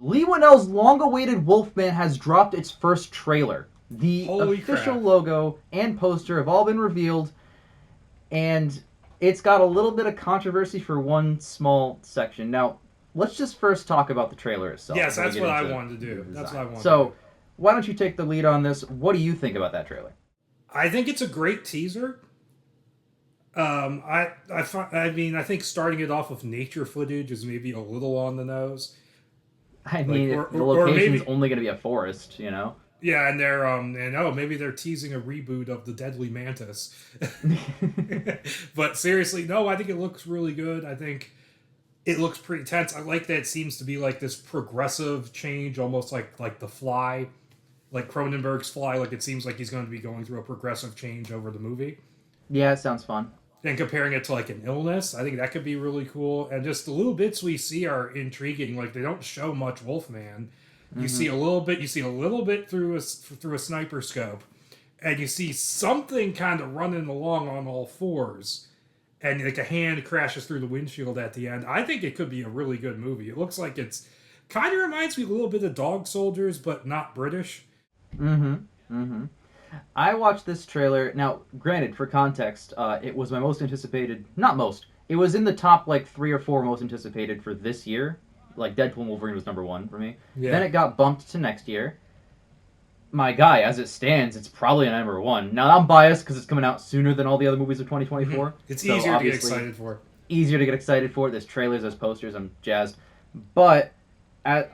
Lee Winnell's long-awaited Wolfman has dropped its first trailer. The Holy official crap. logo and poster have all been revealed, and it's got a little bit of controversy for one small section. Now, let's just first talk about the trailer itself Yes, before we that's get what I into wanted to the do. That's what design. I wanted to do. So, why don't you take the lead on this? What do you think about that trailer? I think it's a great teaser. I mean, I think starting it off with nature footage is maybe a little on the nose. I Like, mean, the or location is maybe, only going to be a forest, you know? yeah, and they're, and oh, maybe they're teasing a reboot of the Deadly Mantis. But seriously, no, I think it looks really good. I think it looks pretty tense. I like that it seems to be like this progressive change, almost like the Fly, like Cronenberg's Fly. Like it seems like he's going to be going through a progressive change over the movie. Yeah, it sounds fun. And comparing it to like an illness, I think that could be really cool. And just the little bits we see are intriguing. Like they don't show much Wolfman. You Mm-hmm. see a little bit. You see a little bit through a sniper scope, and you see something kind of running along on all fours, and like a hand crashes through the windshield at the end. I think it could be a really good movie. It looks like it's kind of reminds me a little bit of Dog Soldiers, but not British. Mm-hmm. Mm-hmm. I watched this trailer. Now, granted, for context, it was my most anticipated. Not most. It was in the top like 3 or 4 most anticipated for this year. Like Deadpool and Wolverine was number one for me. Then Yeah. it got bumped to next year. My guy, as it stands, it's probably a number one. Now I'm biased because it's coming out sooner than all the other movies of Mm-hmm. 2024. It's So easier to get obviously excited for. easier to get excited for. There's trailers, there's posters. I'm jazzed. But at,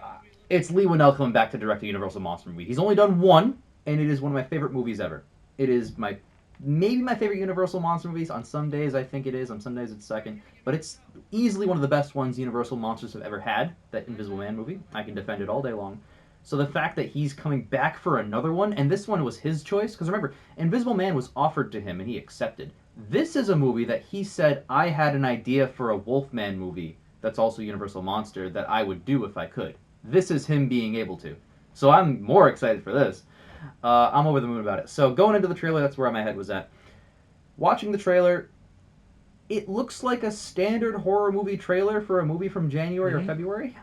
it's Lee Winnell coming back to direct a Universal monster movie. He's only done one, and it is one of my favorite movies ever. It is my maybe my favorite Universal monster movies. On some days, I think it is. On some days, it's second. But it's easily one of the best ones Universal monsters have ever had. That Invisible Man movie. I can defend it all day long. So the fact that he's coming back for another one, and this one was his choice, because remember, Invisible Man was offered to him and he accepted. This is a movie that he said, I had an idea for a Wolfman movie that's also Universal Monster that I would do if I could. This is him being able to. So I'm more excited for this. I'm over the moon about it. So going into the trailer, that's where my head was at. Watching the trailer, it looks like a standard horror movie trailer for a movie from January or Mm-hmm. February.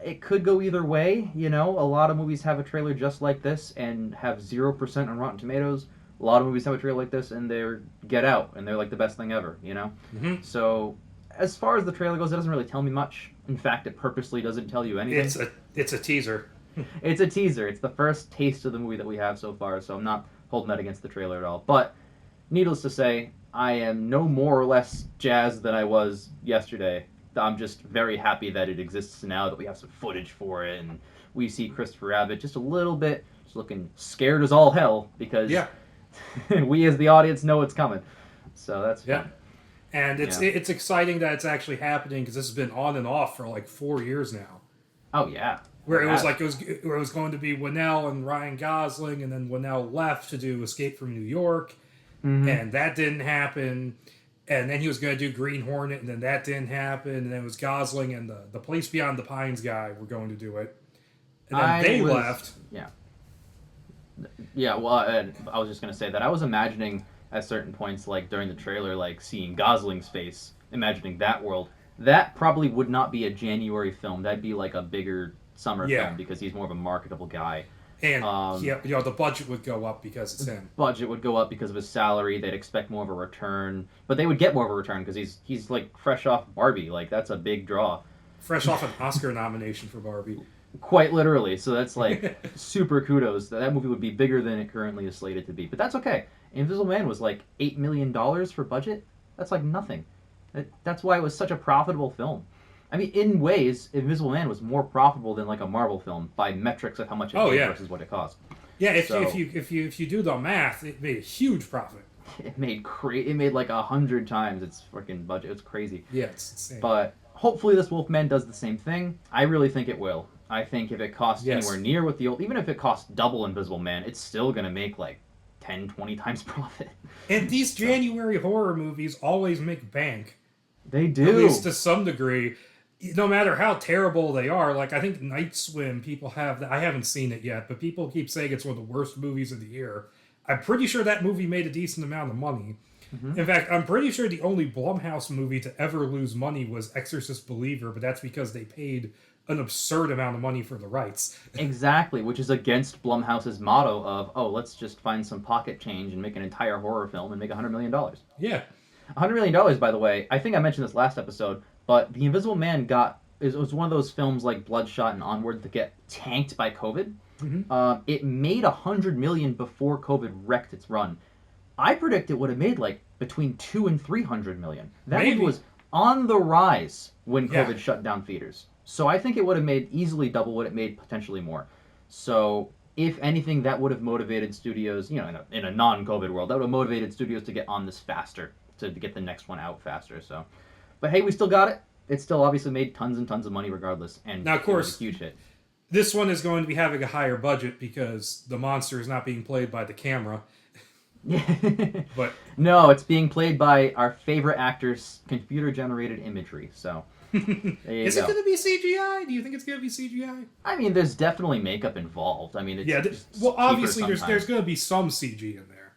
It could go either way. You know, a lot of movies have a trailer just like this and have 0% on Rotten Tomatoes. A lot of movies have a trailer like this and they're Get Out and they're like the best thing ever. You know, Mm-hmm. so as far as the trailer goes, it doesn't really tell me much. In fact, it purposely doesn't tell you anything. It's a teaser. It's a teaser. It's the first taste of the movie that we have so far, so I'm not holding that against the trailer at all. But needless to say, I am no more or less jazzed than I was yesterday. I'm just very happy that it exists now, that we have some footage for it, and we see Christopher Abbott just a little bit, just looking scared as all hell, because Yeah. we as the audience know it's coming. So that's Yeah. fun. And Yeah. it's exciting that it's actually happening because this has been on and off for like 4 years now. Oh, yeah. Where it was Yeah. like where it was going to be Winnell and Ryan Gosling, and then Winnell left to do Escape from New York, Mm-hmm. and that didn't happen. And then he was going to do Green Hornet, and then that didn't happen. And then it was Gosling and the Place Beyond the Pines guy were going to do it, and then they left. Yeah. Yeah, well, I was just gonna say that I was imagining at certain points, like during the trailer, like seeing Gosling's face, imagining that world. That probably would not be a January film. That'd be like a bigger summer Yeah, film because he's more of a marketable guy. and Um, yeah, the budget would go up because it's him. Budget would go up because of his salary. They'd expect more of a return, but they would get more of a return because he's like fresh off Barbie. Like that's a big draw. Fresh off an Oscar nomination for Barbie. Quite literally. So that's like super kudos. That movie would be bigger than it currently is slated to be. But that's okay. Invisible Man was like $8 million for budget. That's like nothing. That's why it was such a profitable film. I mean, in ways, Invisible Man was more profitable than like a Marvel film by metrics of how much it Oh made yeah, versus what it cost. yeah. So If you do the math, it made a huge profit. it made like 100 times its freaking budget. It's crazy. Yeah, it's insane. But hopefully this Wolfman does the same thing. I really think it will. I think if it costs Yes. anywhere near what the old, even if it costs double Invisible Man, it's still gonna make like 10, 20 times profit. And these January horror movies always make bank, They at do. least to some degree. No matter how terrible they are, like I think Night Swim, people have. I haven't seen it yet, but people keep saying it's one of the worst movies of the year. I'm pretty sure that movie made a decent amount of money. Mm-hmm. In fact, I'm pretty sure the only Blumhouse movie to ever lose money was Exorcist Believer, but that's because they paid an absurd amount of money for the rights. Exactly, which is against Blumhouse's motto of, oh, let's just find some pocket change and make an entire horror film and make $100 million. Yeah. $100 million, by the way. I think I mentioned this last episode, but The Invisible Man it was one of those films like Bloodshot and Onward that get tanked by COVID. It made $100 million before COVID wrecked its run. I predict it would have made like between $200 and $300 million. That movie was on the rise when COVID shut down theaters. So I think it would have made easily double what it made, potentially more. So if anything, that would have motivated studios, in a non-COVID world, that would have motivated studios to get on this faster, to get the next one out faster. So, but hey, we still got it. It still obviously made tons and tons of money regardless, and now, of course, it was a huge hit. This one is going to be having a higher budget because the monster is not being played by the camera. But no, it's being played by our favorite actor's computer-generated imagery. So is it going to be CGI? Do you think it's going to be CGI? I mean, there's definitely makeup involved. I mean, it's obviously there's going to be some CG in there.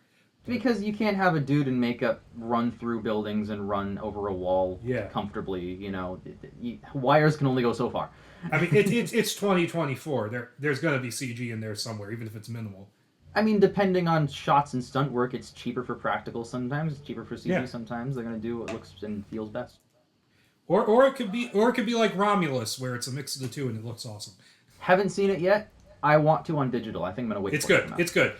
Because you can't have a dude in makeup run through buildings and run over a wall comfortably. Wires can only go so far. I mean, it's 2024. There's going to be CG in there somewhere, even if it's minimal. I mean, depending on shots and stunt work, it's cheaper for practical sometimes. It's cheaper for CG sometimes. They're going to do what looks and feels best. Or it could be like Romulus, where it's a mix of the two and it looks awesome. Haven't seen it yet. I want to on digital. I think I'm going to wait. It's good. It's good.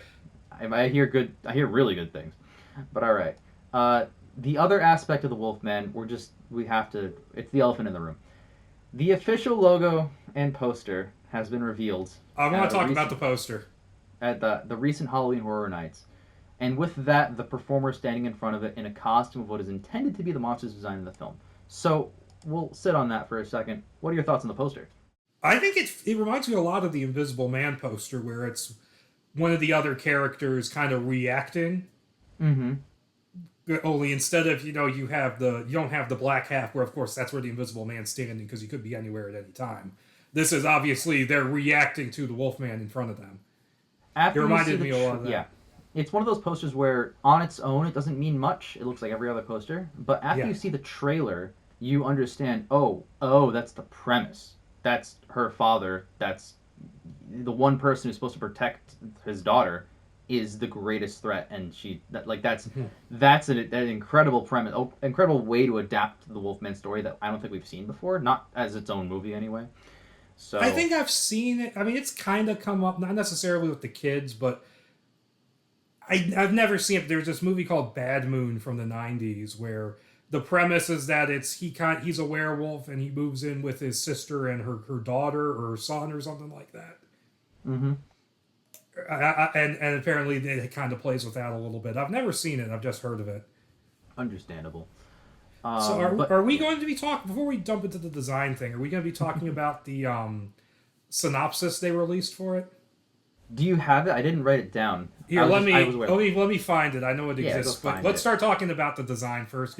I hear really good things. But all right. The other aspect of the Wolfman, it's the elephant in the room. The official logo and poster has been revealed. I want to talk about the poster. At the recent Halloween Horror Nights. And with that, the performer standing in front of it in a costume of what is intended to be the monster's design in the film. So, we'll sit on that for a second. What are your thoughts on the poster? I think it reminds me a lot of the Invisible Man poster, where it's one of the other characters kind of reacting. Mm-hmm. Only instead of, you don't have the black half, where of course that's where the Invisible Man's standing, because he could be anywhere at any time. This is obviously they're reacting to the Wolfman in front of them. It reminded me a lot of that. Yeah. It's one of those posters where on its own it doesn't mean much. It looks like every other poster. But after you see the trailer, you understand, oh, that's the premise. That's her father. That's the one person who's supposed to protect his daughter is the greatest threat, and that's an incredible premise, incredible way to adapt the Wolfman story that I don't think we've seen before, not as its own movie anyway. So I think I've seen it. I mean, it's kind of come up, not necessarily with the kids, but I've never seen it. There's this movie called Bad Moon from the 90s where the premise is that he's a werewolf and he moves in with his sister and her daughter or her son or something like that. Mm-hmm. And apparently it kind of plays with that a little bit. I've never seen it. I've just heard of it. Understandable. So are we going to be talking, before we jump into the design thing, are we going to be talking about the synopsis they released for it? Do you have it? I didn't write it down. Here, let me find it. I know it exists, but let's start talking about the design first.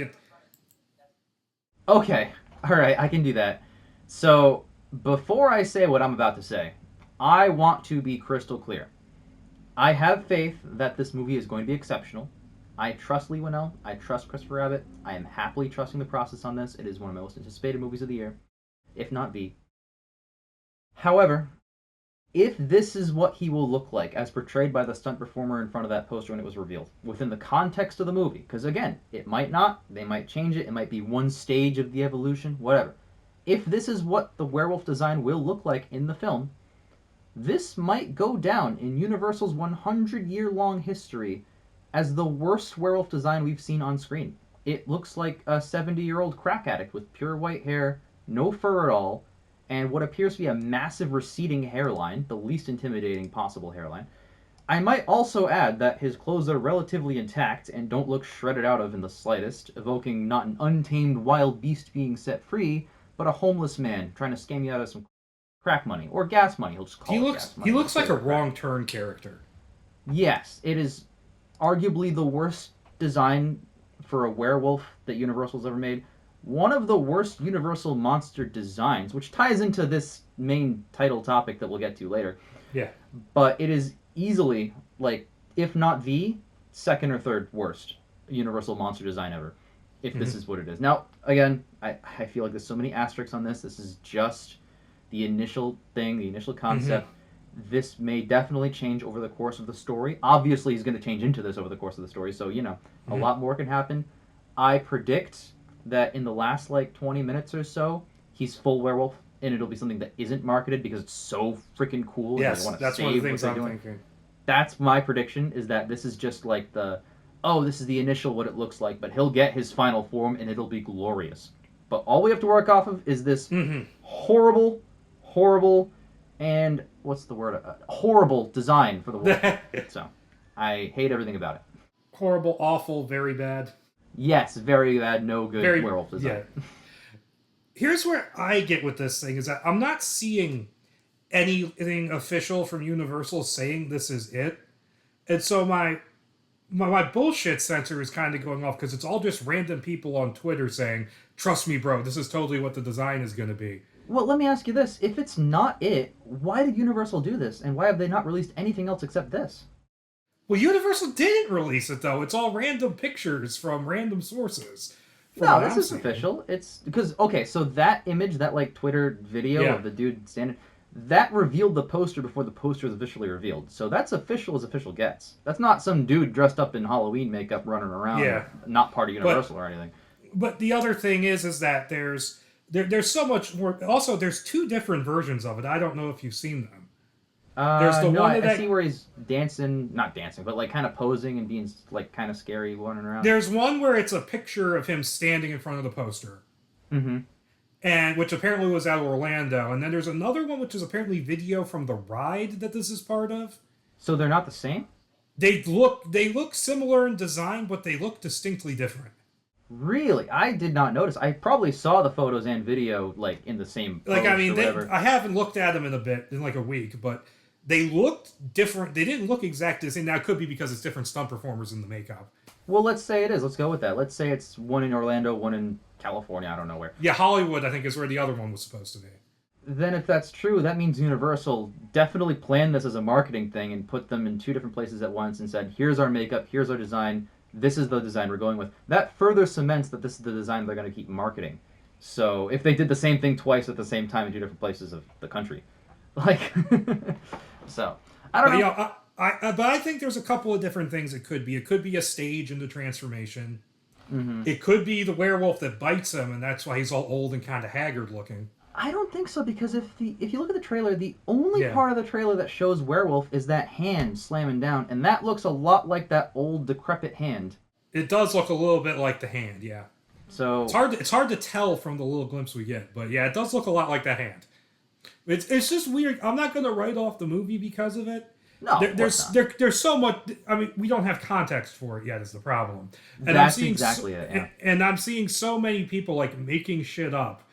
Okay. All right, I can do that. So, before I say what I'm about to say, I want to be crystal clear. I have faith that this movie is going to be exceptional. I trust Lee Winnell. I trust Christopher Abbott. I am happily trusting the process on this. It is one of my most anticipated movies of the year, if not the. However, if this is what he will look like as portrayed by the stunt performer in front of that poster when it was revealed, within the context of the movie, because again, it might not, they might change it, it might be one stage of the evolution, whatever. If this is what the werewolf design will look like in the film, this might go down in Universal's 100-year-long history as the worst werewolf design we've seen on screen. It looks like a 70-year-old crack addict with pure white hair, no fur at all, and what appears to be a massive receding hairline, the least intimidating possible hairline. I might also add that his clothes are relatively intact and don't look shredded out of in the slightest, evoking not an untamed wild beast being set free, but a homeless man trying to scam you out of some crack money, or gas money. He'll just call it gas money. He looks like a wrong turn character. Yes, it is arguably the worst design for a werewolf that Universal's ever made. One of the worst Universal monster designs, which ties into this main title topic that we'll get to later. Yeah. But it is easily, if not the second or third worst Universal monster design ever, if this is what it is. Now, again, I feel like there's so many asterisks on this. This is just the initial thing, the initial concept. This may definitely change over the course of the story. Obviously, he's going to change into this over the course of the story, so, a lot more can happen. I predict that in the last, 20 minutes or so, he's full werewolf, and it'll be something that isn't marketed because it's so freaking cool. Yes, and that's one of the things I'm thinking. That's my prediction, is that this is just like this is the initial what it looks like, but he'll get his final form, and it'll be glorious. But all we have to work off of is this horrible, and what's the word? Horrible design for the wolf. So, I hate everything about it. Horrible, awful, very bad. Yes, very bad, no good werewolf design. Yeah. Here's where I get with this thing, is that I'm not seeing anything official from Universal saying this is it. And so my bullshit sensor is kind of going off because it's all just random people on Twitter saying, trust me, bro, this is totally what the design is going to be. Well, let me ask you this. If it's not it, why did Universal do this? And why have they not released anything else except this? Well, Universal didn't release it, though. It's all random pictures from random sources. No, this is official. It's because, so that image, that Twitter video of the dude standing, that revealed the poster before the poster was officially revealed. So that's official as official gets. That's not some dude dressed up in Halloween makeup running around, not part of Universal or anything. But the other thing is that there's so much more. Also, there's two different versions of it. I don't know if you've seen them. There's the one I see where he's not dancing, but kind of posing and being kind of scary, running around. There's one where it's a picture of him standing in front of the poster, and which apparently was at Orlando. And then there's another one which is apparently video from the ride that this is part of. So they're not the same? They look similar in design, but they look distinctly different. Really? I did not notice. I probably saw the photos and video in the same post I haven't looked at them in a week, but they looked different. They didn't look exactly the same. Now, it could be because it's different stunt performers in the makeup. Well, let's say it is. Let's go with that. Let's say it's one in Orlando, one in California. I don't know where. Yeah, Hollywood, I think, is where the other one was supposed to be. Then if that's true, that means Universal definitely planned this as a marketing thing and put them in two different places at once and said, here's our makeup, here's our design, this is the design we're going with. That further cements that this is the design they're going to keep marketing. So if they did the same thing twice at the same time in two different places of the country. So, I don't know. But I think there's a couple of different things it could be. It could be a stage in the transformation. It could be the werewolf that bites him, and that's why he's all old and kind of haggard looking. I don't think so, because if you look at the trailer, the only part of the trailer that shows werewolf is that hand slamming down, and that looks a lot like that old decrepit hand. It does look a little bit like the hand, yeah. So it's hard to tell from the little glimpse we get, but yeah, it does look a lot like that hand. It's just weird. I'm not going to write off the movie because of it. No, there's so much. I mean, we don't have context for it yet. Is the problem? And that's exactly it. Yeah. And I'm seeing so many people making shit up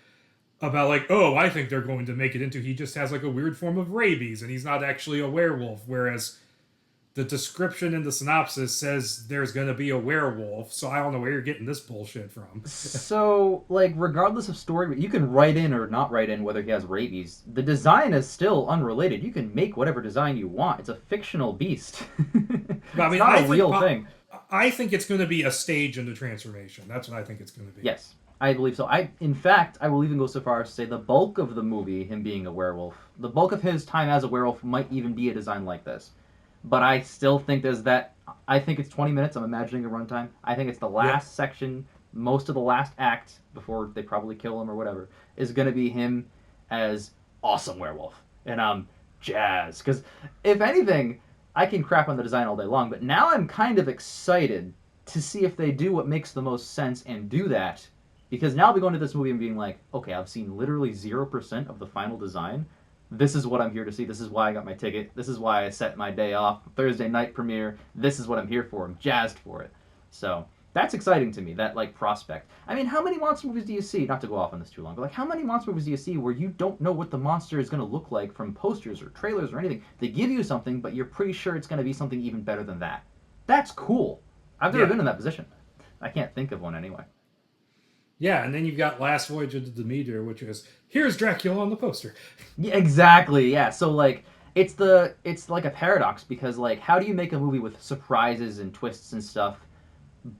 about I think they're going to make it into he just has a weird form of rabies and he's not actually a werewolf, whereas the description in the synopsis says there's going to be a werewolf, so I don't know where you're getting this bullshit from. So, regardless of story, you can write in or not write in whether he has rabies. The design is still unrelated. You can make whatever design you want. It's a fictional beast. But, it's not a real thing. I think it's going to be a stage in the transformation. That's what I think it's going to be. Yes, I believe so. In fact, I will even go so far as to say the bulk of the movie, him being a werewolf, the bulk of his time as a werewolf might even be a design like this. But I still think there's that. I think it's 20 minutes. I'm imagining a runtime. I think it's the last section, most of the last act before they probably kill him or whatever, is going to be him as awesome werewolf. And I'm jazzed. Because if anything, I can crap on the design all day long, but now I'm kind of excited to see if they do what makes the most sense and do that. Because now I'll be going to this movie and being like, okay, I've seen literally 0% of the final design. This is what I'm here to see. This is why I got my ticket. This is why I set my day off. Thursday night premiere. This is what I'm here for. I'm jazzed for it. So that's exciting to me, that prospect. I mean, how many monster movies do you see? Not to go off on this too long, but how many monster movies do you see where you don't know what the monster is going to look like from posters or trailers or anything? They give you something, but you're pretty sure it's going to be something even better than that. That's cool. I've never been in that position. I can't think of one anyway. Yeah, and then you've got Last Voyage of the Demeter, which is, here's Dracula on the poster. Yeah, exactly, yeah. So, it's like a paradox, because, how do you make a movie with surprises and twists and stuff,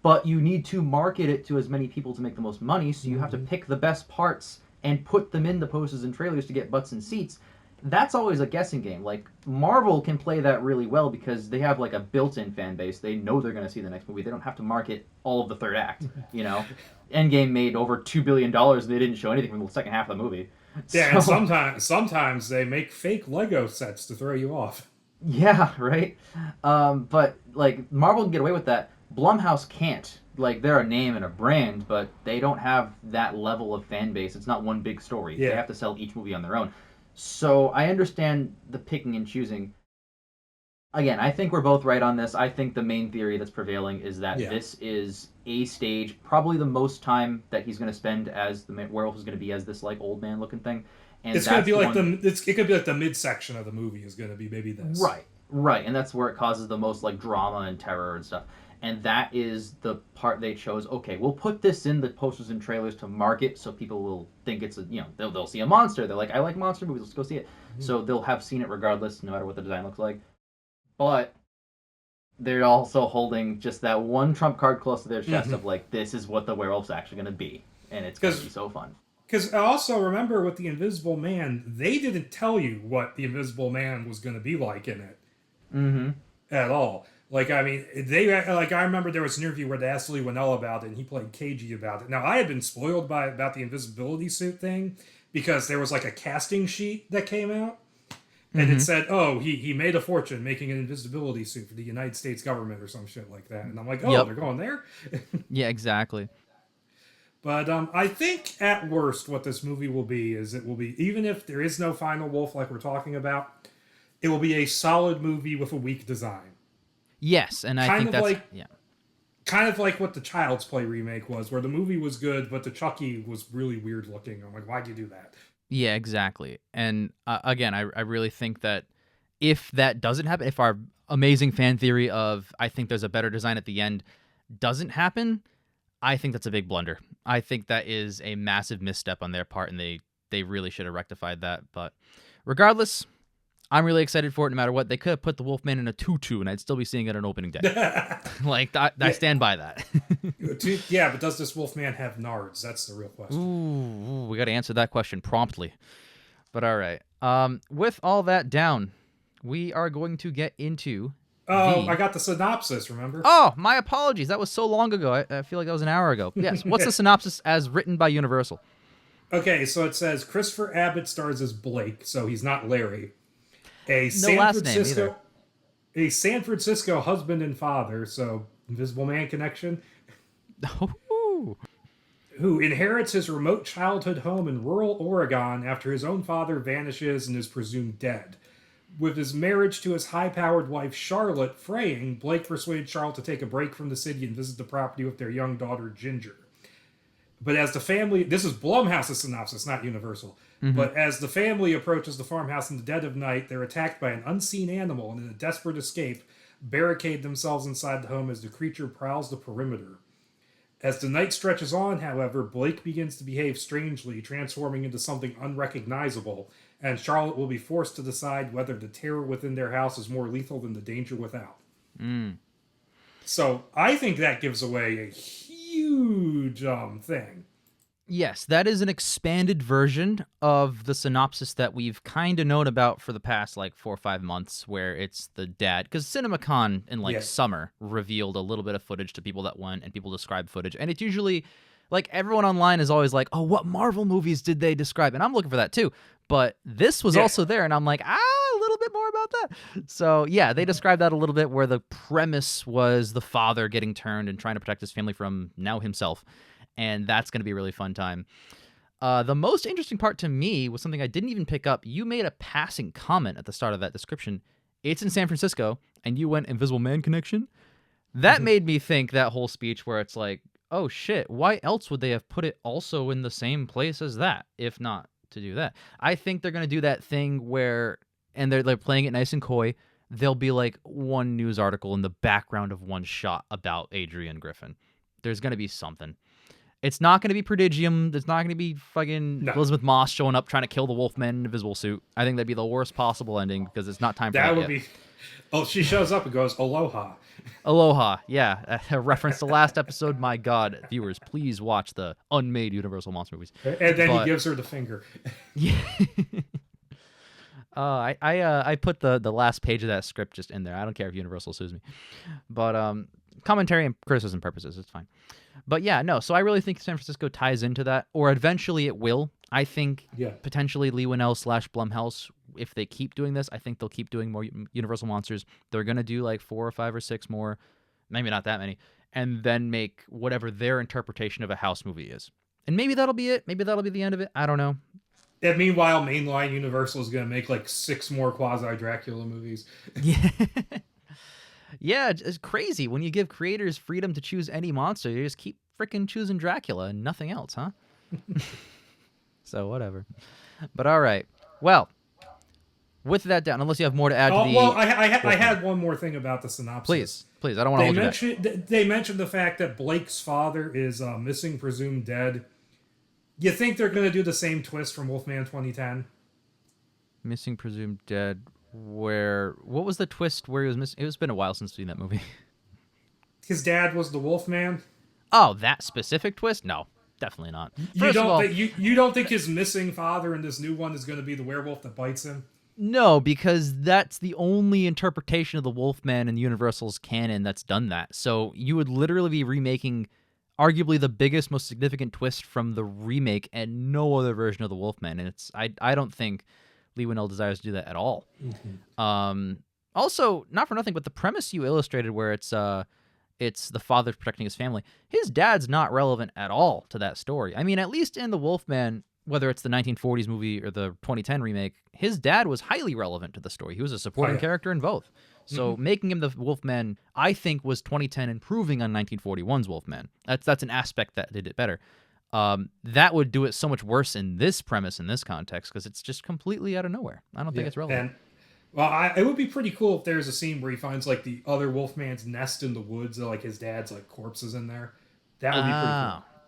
but you need to market it to as many people to make the most money, so you have to pick the best parts and put them in the posters and trailers to get butts and seats, that's always a guessing game. Like Marvel can play that really well because they have like a built-in fan base. They know they're going to see the next movie. They don't have to market all of the third act. You know, Endgame made over $2 billion. They didn't show anything from the second half of the movie. Yeah, So, and sometimes they make fake Lego sets to throw you off. yeah, right. But like Marvel can get away with that. Blumhouse can't. Like they're a name and a brand, but they don't have that level of fan base. It's not one big story. Yeah. They have to sell each movie on their own. So I understand the picking and choosing. Again, I think we're both right on this. I think the main theory that's prevailing is that this is a stage, probably the most time that he's going to spend as the werewolf is going to be as this like old man looking thing. And it's going to be like it could be like the midsection of the movie is going to be maybe this. Right, and that's where it causes the most like drama and terror and stuff. And that is the part they chose. Okay, we'll put this in the posters and trailers to market so people will think it's a, they'll see a monster. They're like, I like monster movies, let's go see it. Mm-hmm. So they'll have seen it regardless, no matter what the design looks like. But they're also holding just that one trump card close to their chest of like, this is what the werewolf's actually going to be, and it's going to be so fun. Because also remember with the Invisible Man, they didn't tell you what the Invisible Man was going to be like in it at all. Like, I mean, I remember there was an interview where they asked Lee Winnell about it, and he played cagey about it. Now, I had been spoiled about the invisibility suit thing because there was like a casting sheet that came out, and it said, oh, he made a fortune making an invisibility suit for the United States government or some shit like that. And I'm like, oh, they're going there? Yeah, exactly. But I think at worst what this movie will be is it will be, even if there is no final wolf like we're talking about, it will be a solid movie with a weak design. Yes, and I think that's kind of like what the Child's Play remake was, where the movie was good, but the Chucky was really weird looking. I'm like, why'd you do that? Yeah, exactly. And again, I really think that if that doesn't happen, if our amazing fan theory of I think there's a better design at the end doesn't happen, I think that's a big blunder. I think that is a massive misstep on their part, and they really should have rectified that. But regardless, I'm really excited for it no matter what. They could have put the Wolfman in a tutu, and I'd still be seeing it on opening day. Like, I stand by that. Yeah, but does this Wolfman have nards? That's the real question. Ooh, we got to answer that question promptly. But all right. With all that down, we are going to get into... Oh, I got the synopsis, remember? Oh, my apologies. That was so long ago. I feel like that was an hour ago. Yes. What's the synopsis as written by Universal? Okay, so it says Christopher Abbott stars as Blake, so he's not Larry. A last name either. A San Francisco husband and father, so Invisible Man connection, who inherits his remote childhood home in rural Oregon after his own father vanishes and is presumed dead. With his marriage to his high-powered wife Charlotte fraying, Blake persuades Charlotte to take a break from the city and visit the property with their young daughter Ginger. But as the family... This is Blumhouse's synopsis, not Universal. But as the family approaches the farmhouse in the dead of night, they're attacked by an unseen animal and in a desperate escape, barricade themselves inside the home as the creature prowls the perimeter. As the night stretches on, however, Blake begins to behave strangely, transforming into something unrecognizable, and Charlotte will be forced to decide whether the terror within their house is more lethal than the danger without. So I think that gives away a huge thing. Yes, that is an expanded version of the synopsis that we've kind of known about for the past, 4 or 5 months, where it's the dad. Because CinemaCon in, summer revealed a little bit of footage to people that went, and people describe footage. And it's usually, everyone online is always like, oh, what Marvel movies did they describe? And I'm looking for that, too. But this was also there, and I'm like, a little bit more about that. So, yeah, they described that a little bit, where the premise was the father getting turned and trying to protect his family from now himself. And that's going to be a really fun time. The most interesting part to me was something I didn't even pick up. You made a passing comment at the start of that description. It's in San Francisco, and you went Invisible Man connection. That made me think that whole speech where it's like, oh shit, why else would they have put it also in the same place as that, if not to do that? I think they're going to do that thing where, and they're playing it nice and coy, there'll be one news article in the background of one shot about Adrian Griffin. There's going to be something. It's not going to be Prodigium. There's not going to be fucking Elizabeth Moss showing up trying to kill the Wolfman in an invisible suit. I think that'd be the worst possible ending because it's not time for that That would yet. be... Oh, she shows up and goes, Aloha. Aloha, yeah. A reference to last episode. My God, viewers, please watch the unmade Universal Monster movies. And then he gives her the finger. Yeah. I put the last page of that script just in there. I don't care if Universal sues me. But commentary and criticism purposes, it's fine. But yeah, no, so I really think San Francisco ties into that, or eventually it will. I think potentially Lee Winnell / Blumhouse, if they keep doing this, I think they'll keep doing more Universal Monsters. They're going to do like 4 or 5 or 6 more, maybe not that many, and then make whatever their interpretation of a house movie is. And maybe that'll be it. Maybe that'll be the end of it. I don't know. And meanwhile, mainline Universal is going to make like 6 more quasi-Dracula movies. Yeah. Yeah, it's crazy. When you give creators freedom to choose any monster, you just keep freaking choosing Dracula and nothing else, huh? So, whatever. But all right. Well, with that down, unless you have more to add to the... Well, I had one more thing about the synopsis. Please. I don't want to hold you back. They mentioned the fact that Blake's father is missing, presumed dead. You think they're going to do the same twist from Wolfman 2010? Missing, presumed dead... What was the twist where he was missing? It's been a while since I've seen that movie. His dad was the Wolfman. Oh, that specific twist? No, definitely not. You don't think his missing father in this new one is going to be the werewolf that bites him? No, because that's the only interpretation of the Wolfman in Universal's canon that's done that. So you would literally be remaking arguably the biggest, most significant twist from the remake and no other version of the Wolfman. And I don't think Lee Winnell desires to do that at all. Mm-hmm. Also, not for nothing, but the premise you illustrated where it's the father protecting his family, his dad's not relevant at all to that story. I mean, at least in the Wolfman, whether it's the 1940s movie or the 2010 remake, his dad was highly relevant to the story. He was a supporting character in both. So making him the Wolfman, I think, was 2010 improving on 1941's Wolfman. That's an aspect that did it better. That would do it so much worse in this premise, in this context, because it's just completely out of nowhere. I don't think it's relevant. And, it would be pretty cool if there's a scene where he finds like the other Wolfman's nest in the woods, or like his dad's like corpses in there. That would be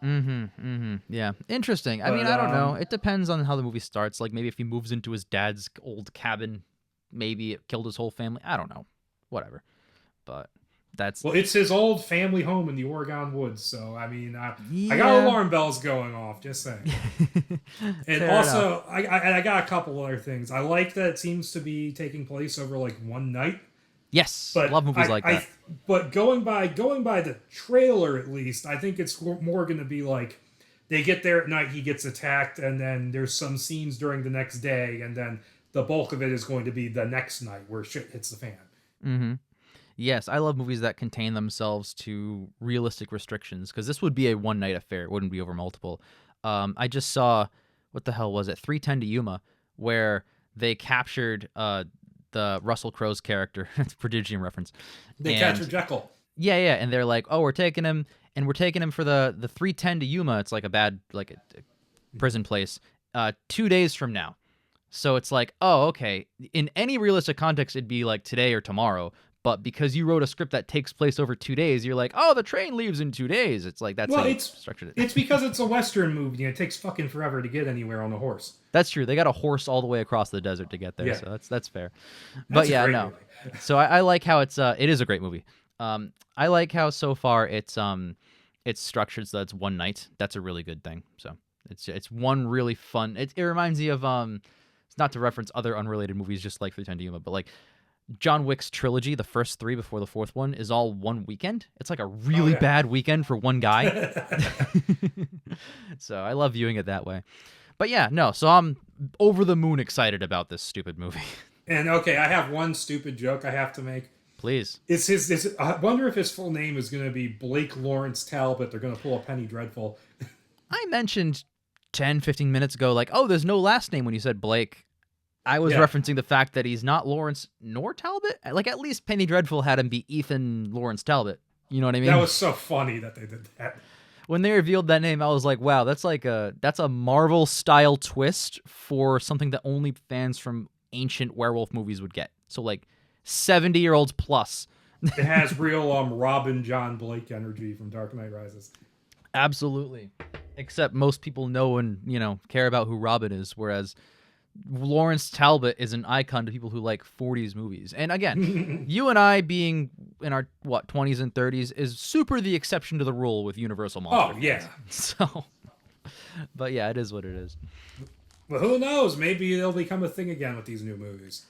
pretty cool. Yeah, interesting. I mean, I don't know. It depends on how the movie starts. Like maybe if he moves into his dad's old cabin, maybe it killed his whole family. I don't know. Whatever. But it's his old family home in the Oregon woods, so I mean, I got alarm bells going off, just saying. And also, I got a couple other things. I like that it seems to be taking place over like one night. Yes, but love movies like that. But going by the trailer, at least, I think it's more going to be like they get there at night, he gets attacked, and then there's some scenes during the next day, and then the bulk of it is going to be the next night where shit hits the fan. Mm-hmm. Yes, I love movies that contain themselves to realistic restrictions, because this would be a one-night affair. It wouldn't be over multiple. I just saw, what the hell was it, 3:10 to Yuma, where they captured the Russell Crowe's character. It's a Prodigium reference. They captured Jekyll. Yeah, and they're like, oh, we're taking him for the 3:10 to Yuma. It's like a bad, like a prison place, 2 days from now. So it's like, oh, okay. In any realistic context, it'd be like today or tomorrow. But because you wrote a script that takes place over 2 days, you're like, oh, the train leaves in 2 days. It's like, that's how you structured it. It's because it's a Western movie and it takes fucking forever to get anywhere on a horse. That's true. They got a horse all the way across the desert to get there, so that's fair. But yeah, no. So I like how it is a great movie. I like how so far it's structured so that it's one night. That's a really good thing. So it's one really fun. It reminds me of it's not to reference other unrelated movies just like 3:10 to Yuma, but like John Wick's trilogy, the first 3 before the 4th one, is all one weekend. It's like a really bad weekend for one guy. So I love viewing it that way. But yeah, no, so I'm over the moon excited about this stupid movie. And okay, I have one stupid joke I have to make. Please. I wonder if his full name is going to be Blake Lawrence Talbot. They're going to pull a Penny Dreadful. I mentioned 10, 15 minutes ago, like, oh, there's no last name when you said Blake. I was referencing the fact that he's not Lawrence nor Talbot. Like, at least Penny Dreadful had him be Ethan Lawrence Talbot. You know what I mean? That was so funny that they did that. When they revealed that name, I was like, wow, that's a Marvel-style twist for something that only fans from ancient werewolf movies would get. So, like, 70-year-olds plus. It has real Robin John Blake energy from Dark Knight Rises. Absolutely. Except most people know and, care about who Robin is, whereas Lawrence Talbot is an icon to people who like 40s movies. And again, you and I being in our 20s and 30s is super the exception to the rule with Universal Monster. Oh, yeah. So, but yeah, it is what it is. But who knows? Maybe it'll become a thing again with these new movies.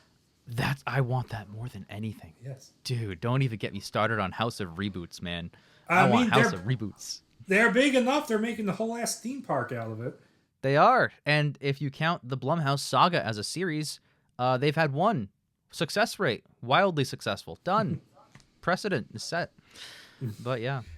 I want that more than anything. Yes. Dude, don't even get me started on House of Reboots, man. I want mean, House of Reboots. They're big enough. They're making the whole ass theme park out of it. They are. And if you count the Blumhouse saga as a series, they've had one success rate. Wildly successful. Done. Precedent is set. But yeah.